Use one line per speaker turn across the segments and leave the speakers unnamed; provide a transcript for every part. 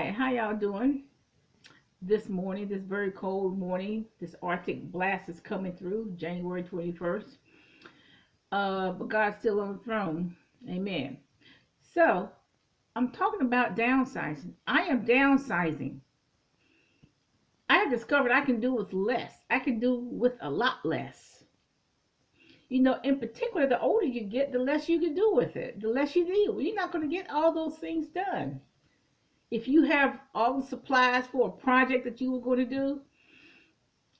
Hi, how y'all doing this morning, this very cold morning? This Arctic blast is coming through January 21st. But God's still on the throne. Amen. So, I'm talking about downsizing. I am downsizing. I have discovered I can do with less. I can do with a lot less. In particular, the older you get, the less you can do with it, the less you do. You're not going to get all those things done. If you have all the supplies for a project that you were going to do,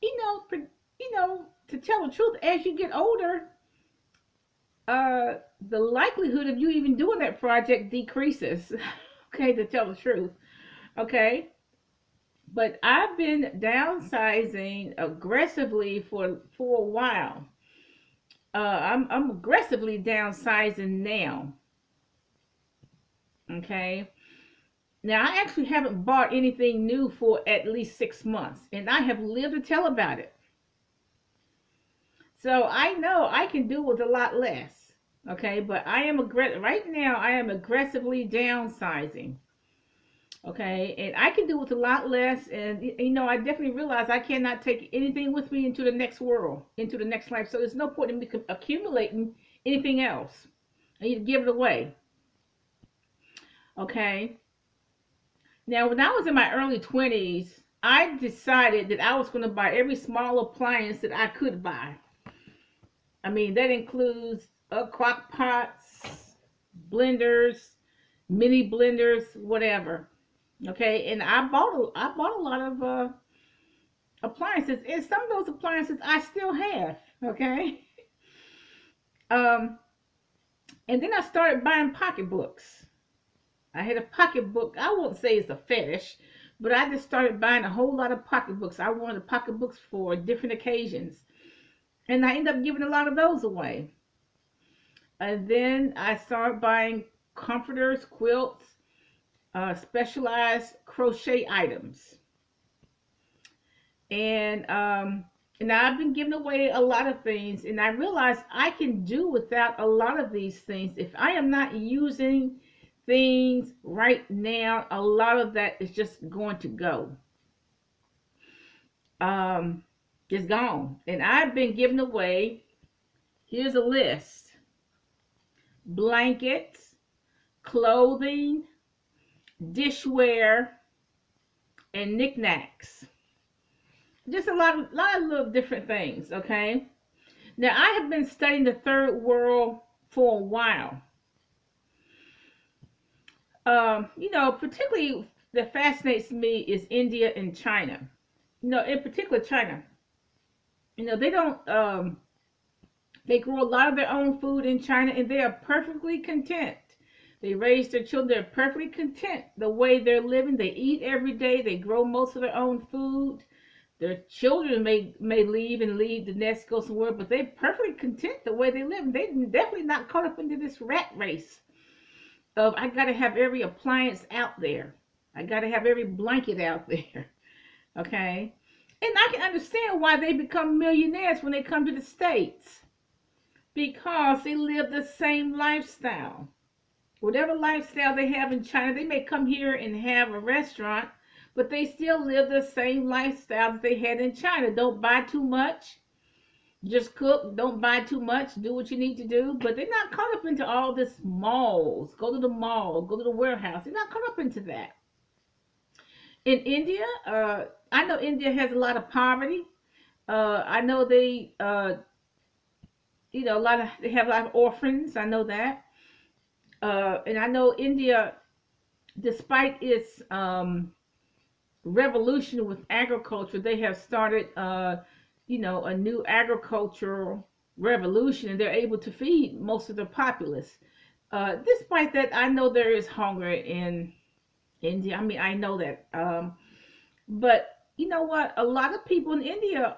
you know, to tell the truth, as you get older, the likelihood of you even doing that project decreases. Okay, to tell the truth. Okay, but I've been downsizing aggressively for a while. I'm aggressively downsizing now. Okay. Now I actually haven't bought anything new for at least 6 months, and I have lived to tell about it. So I know I can do with a lot less. Okay, but right now. I am aggressively downsizing. Okay, and I can do with a lot less. And I definitely realize I cannot take anything with me into the next world, into the next life. So there's no point in me accumulating anything else. I need to give it away. Okay. Now, when I was in my early 20s, I decided that I was going to buy every small appliance that I could buy. I mean, that includes crock pots, blenders, mini blenders, whatever. Okay, and I bought a lot of appliances, and some of those appliances I still have. Okay, um, and then I started buying pocketbooks. I had a pocketbook. I won't say it's a fetish, but I just started buying a whole lot of pocketbooks. I wanted pocketbooks for different occasions, and I ended up giving a lot of those away. And then I started buying comforters, quilts, specialized crochet items. And I've been giving away a lot of things, and I realized I can do without a lot of these things. If I am not using things right now, a lot of that is just going to go. Um, it's gone. And I've been giving away, here's a list: blankets, clothing, dishware, and knickknacks. Just a lot of little different things, okay? Now, I have been studying the third world for a while. Particularly that fascinates me is India and China. In particular China. They don't, they grow a lot of their own food in China, and they are perfectly content. They raise their children, they're perfectly content the way they're living. They eat every day, they grow most of their own food. Their children may leave the nest, go somewhere, but they're perfectly content the way they live. They're definitely not caught up into this rat race of I gotta have every appliance out there. I gotta have every blanket out there. Okay? And I can understand why they become millionaires when they come to the States. Because they live the same lifestyle. Whatever lifestyle they have in China, they may come here and have a restaurant, but they still live the same lifestyle that they had in China. Don't buy too much. Just cook. Don't buy too much. Do what you need to do. But they're not caught up into all this malls. Go to the mall. Go to the warehouse. They're not caught up into that. In India, I know India has a lot of poverty. I know they have a lot of orphans. I know that. And I know India, despite its revolution with agriculture, they have started, a new agricultural revolution, and they're able to feed most of the populace. Despite that, I know there is hunger in India. I mean, I know that. But you know what? A lot of people in India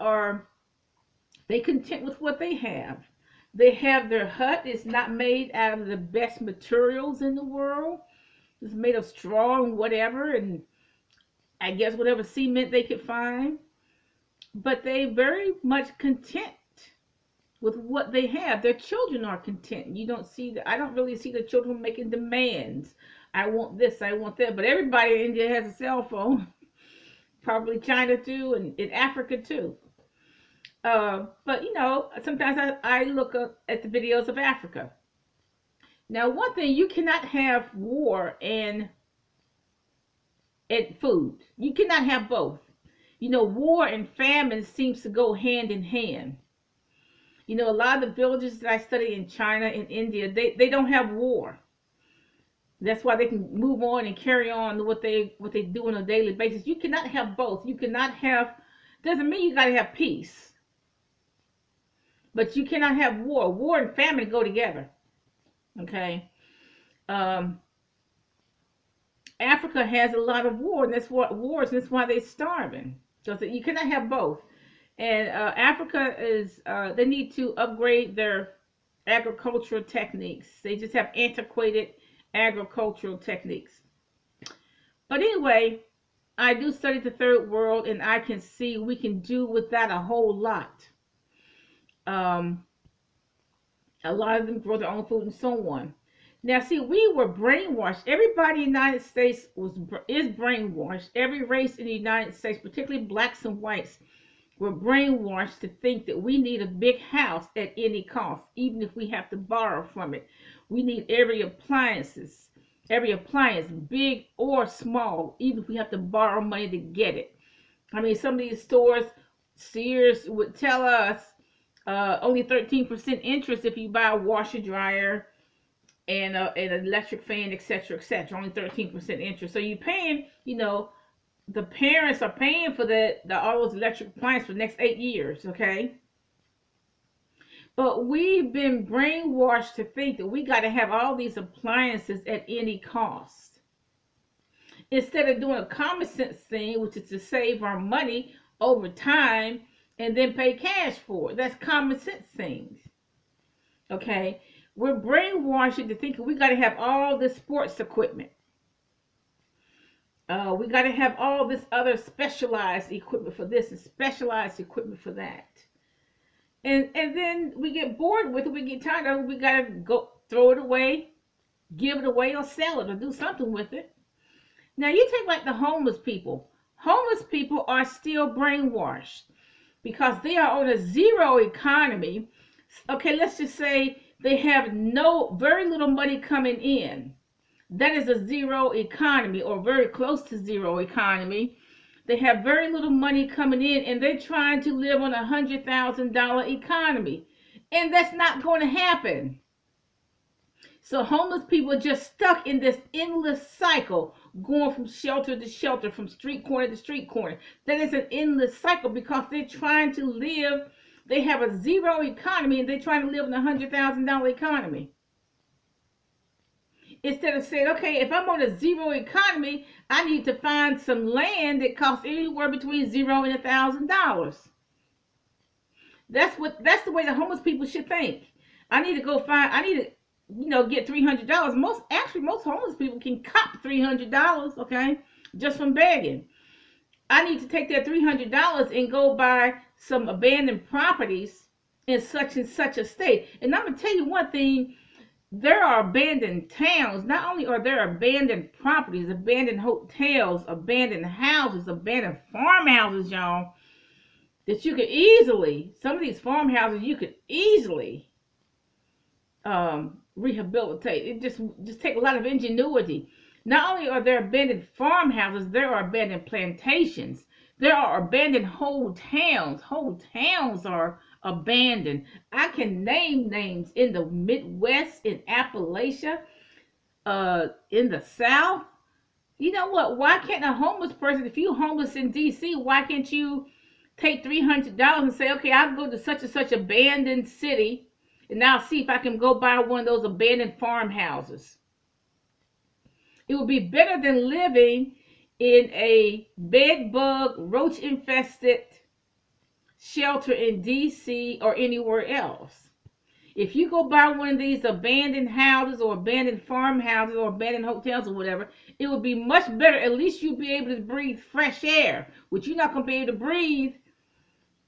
they content with what they have. They have their hut. It's not made out of the best materials in the world. It's made of straw and whatever, and I guess whatever cement they could find. But they very much content with what they have. Their children are content. I don't really see the children making demands I want this, I want that. But everybody in India has a cell phone, probably China too, and in Africa too. But sometimes I look up at the videos of Africa. Now, one thing, you cannot have war and food. You cannot have both. War and famine seems to go hand in hand. A lot of the villages that I study in China and India, they don't have war. That's why they can move on and carry on what they do on a daily basis. You cannot have both. You cannot have, doesn't mean you got to have peace, but you cannot have war. War and famine go together. Okay. Africa has a lot of war, and that's what wars, and that's why they're starving. So you cannot have both. And Africa is they need to upgrade their agricultural techniques. They just have antiquated agricultural techniques. But anyway, I do study the third world, and I can see we can do without a whole lot. A lot of them grow their own food and so on. Now, see, we were brainwashed. Everybody in the United States is brainwashed. Every race in the United States, particularly blacks and whites, were brainwashed to think that we need a big house at any cost, even if we have to borrow from it. We need every appliance, big or small, even if we have to borrow money to get it. I mean, some of these stores, Sears would tell us only 13% interest if you buy a washer, dryer, and an electric fan, etc., etc. Only 13% interest. So you're paying, the parents are paying for all those electric appliances for the next 8 years, okay? But we've been brainwashed to think that we got to have all these appliances at any cost. Instead of doing a common sense thing, which is to save our money over time and then pay cash for it. That's common sense things. Okay? We're brainwashed into thinking we got to have all this sports equipment. We got to have all this other specialized equipment for this and specialized equipment for that. And then we get bored with it. We get tired of it. We got to go throw it away, give it away, or sell it, or do something with it. Now, you take like the homeless people. Homeless people are still brainwashed because they are on a zero economy. Okay, let's just say they have very little money coming in. That is a zero economy, or very close to zero economy. They have very little money coming in, and they're trying to live on a $100,000 economy. And that's not going to happen. So homeless people are just stuck in this endless cycle, going from shelter to shelter, from street corner to street corner. That is an endless cycle because they're trying to live. They have a zero economy, and they're trying to live in a $100,000 economy. Instead of saying, okay, if I'm on a zero economy, I need to find some land that costs anywhere between $0 and $1,000. That's the way the homeless people should think. I need to get $300. Most homeless people can cop $300, okay, just from begging. I need to take that $300 and go buy some abandoned properties in such and such a state. And I'm gonna tell you one thing. There are abandoned towns. Not only are there abandoned properties, abandoned hotels, abandoned houses, abandoned farmhouses, y'all, that you could easily, some of these farmhouses you could easily rehabilitate. It just take a lot of ingenuity. Not only are there abandoned farmhouses, there are abandoned plantations. There are abandoned whole towns. Whole towns are abandoned. I can name names in the Midwest, in Appalachia, in the South. You know what? Why can't a homeless person, if you're homeless in D.C., why can't you take $300 and say, okay, I'll go to such and such abandoned city, and I'll see if I can go buy one of those abandoned farmhouses. It would be better than living in a bed bug, roach infested shelter in DC or anywhere else. If you go buy one of these abandoned houses or abandoned farmhouses or abandoned hotels or whatever, it would be much better. At least you'll be able to breathe fresh air, which you're not going to be able to breathe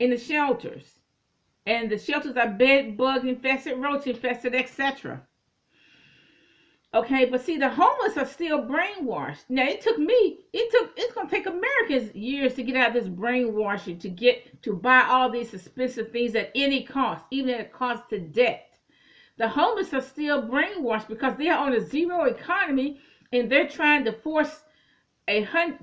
in the shelters. And the shelters are bed bug infested, roach infested, etc. Okay, but see, the homeless are still brainwashed. Now, it's going to take Americans years to get out of this brainwashing, to get to buy all these expensive things at any cost, even at a cost to debt. The homeless are still brainwashed because they are on a zero economy, and they're trying to force themselves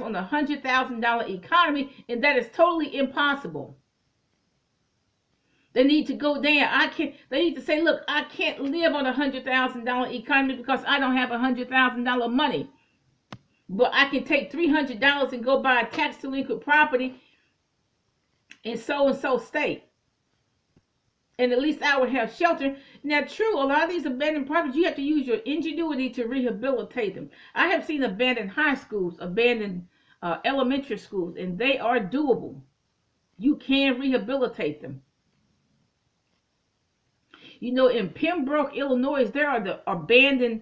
on $100,000 economy, and that is totally impossible. They need to go down. They need to say, look, I can't live on $100,000 economy because I don't have $100,000 money. But I can take $300 and go buy a tax delinquent property in so state. And at least I would have shelter. Now, true, a lot of these abandoned properties, you have to use your ingenuity to rehabilitate them. I have seen abandoned high schools, abandoned elementary schools, and they are doable. You can rehabilitate them. You know, in Pembroke, Illinois, there are the abandoned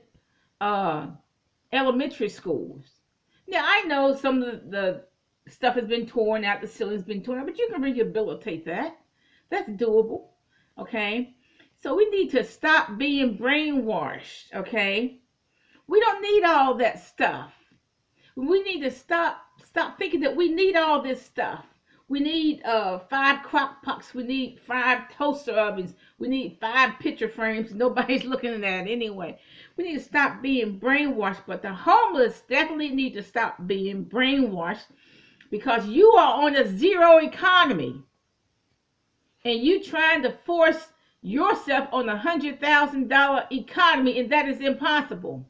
elementary schools. Now, I know some of the stuff has been torn out, the ceiling's been torn out, but you can rehabilitate that. That's doable, okay? So we need to stop being brainwashed, okay? We don't need all that stuff. We need to stop thinking that we need all this stuff. We need 5 crock pots. We need 5 toaster ovens. We need 5 picture frames. Nobody's looking at that anyway. We need to stop being brainwashed. But the homeless definitely need to stop being brainwashed, because you are on a zero economy. And you trying to force yourself on a $100,000 economy, and that is impossible.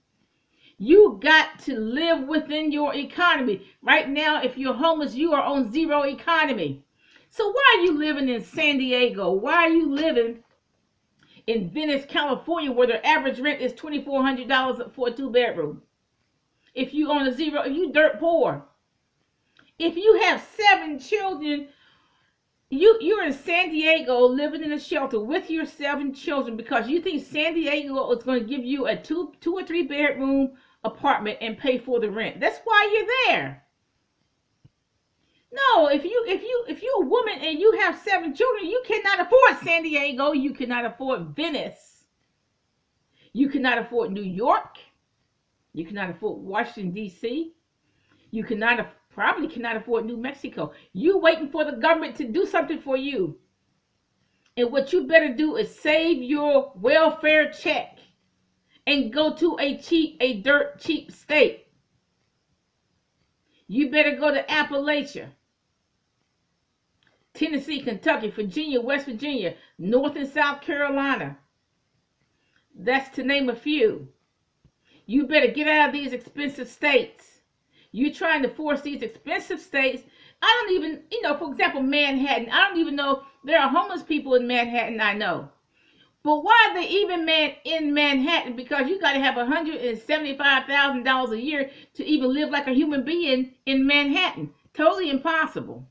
You got to live within your economy. Right now, if you're homeless, you are on zero economy. So why are you living in San Diego? Why are you living in Venice, California, where the average rent is $2,400 for a 2-bedroom? If you on a zero, if you dirt poor. If you have 7 children, you're in San Diego living in a shelter with your 7 children because you think San Diego is going to give you a 2 or 3 bedroom apartment and pay for the rent. That's why you're there. No, if you're a woman and you have 7 children, you cannot afford San Diego. You cannot afford Venice. You cannot afford New York. You cannot afford Washington, D.C. You probably cannot afford New Mexico. You waiting for the government to do something for you. And what you better do is save your welfare check and go to a dirt cheap state. You better go to Appalachia, Tennessee, Kentucky, Virginia, West Virginia, North and South Carolina. That's to name a few. You better get out of these expensive states. You're trying to force these expensive states. I don't even, for example, Manhattan. I don't even know there are homeless people in Manhattan, I know. But why are they even in Manhattan? Because you got to have $175,000 a year to even live like a human being in Manhattan. Totally impossible.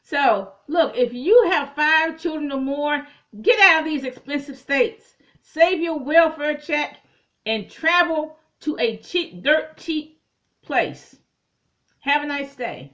So, look, if you have 5 children or more, get out of these expensive states. Save your welfare check and travel to a dirt cheap place. Have a nice day.